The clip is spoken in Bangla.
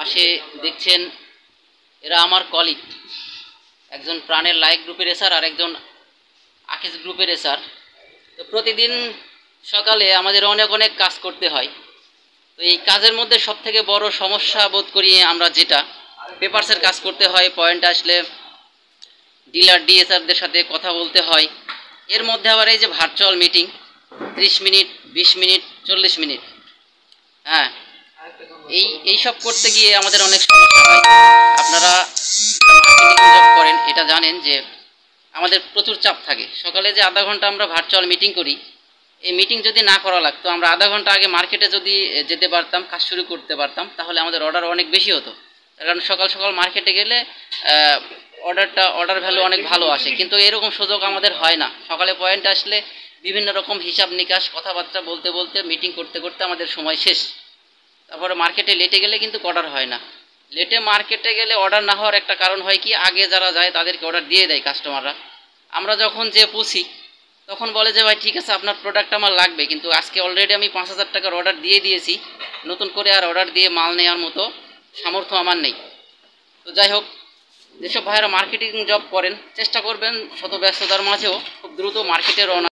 পাশে দেখছেন এরা আমার কলিগ, একজন প্রাণের লাইক গ্রুপের এসার আর একজন আকিস গ্রুপের এসার। তো প্রতিদিন সকালে আমাদের অনেক অনেক কাজ করতে হয়। তো এই কাজের মধ্যে সবথেকে বড় সমস্যা বোধ করি আমরা যেটা পেপারসের কাজ করতে হয়, পয়েন্ট আসলে ডিলার ডিএসআরদের সাথে কথা বলতে হয়। এর মধ্যে আবার এই যে virtual meeting 30 minute, 20 minute, 40 minute, হ্যাঁ, এইসব করতে গিয়ে আমাদের অনেক সমস্যা হয়। আপনারা মার্কেটিং জব করেন এটা জানেন যে আমাদের প্রচুর চাপ থাকে। সকালে যে আধা ঘন্টা আমরা ভার্চুয়াল মিটিং করি, এই মিটিং যদি না করা লাগতো, আমরা আধা ঘন্টা আগে মার্কেটে যদি যেতে পারতাম, কাজ শুরু করতে পারতাম, তাহলে আমাদের অর্ডার অনেক বেশি হতো। কারণ সকাল সকাল মার্কেটে গেলে অর্ডার ভ্যালু অনেক ভালো আসে, কিন্তু এরকম সুযোগ আমাদের হয় না। সকালে পয়েন্ট আসলে বিভিন্ন রকম হিসাব নিকাশ কথাবার্তা বলতে বলতে মিটিং করতে করতে আমাদের সময় শেষ। তারপরে মার্কেটে লেটে গেলে কিন্তু অর্ডার হয় না। লেটে মার্কেটে গেলে অর্ডার না হওয়ার একটা কারণ হয় কি, আগে যারা যায় তাদেরকে অর্ডার দিয়ে দেয় কাস্টমাররা। আমরা যখন যে পুষি তখন বলে যে ভাই ঠিক আছে আপনার প্রোডাক্ট আমার লাগবে, কিন্তু আজকে অলরেডি আমি 5,000 টাকার অর্ডার দিয়ে দিয়েছি, নতুন করে আর অর্ডার দিয়ে মাল নেওয়ার মতো সামর্থ্য আমার নেই। তো যাই হোক, যেসব ভাইয়েরা মার্কেটিং জব করেন চেষ্টা করবেন শত ব্যস্ততার মাঝেও খুব দ্রুত মার্কেটে রওনা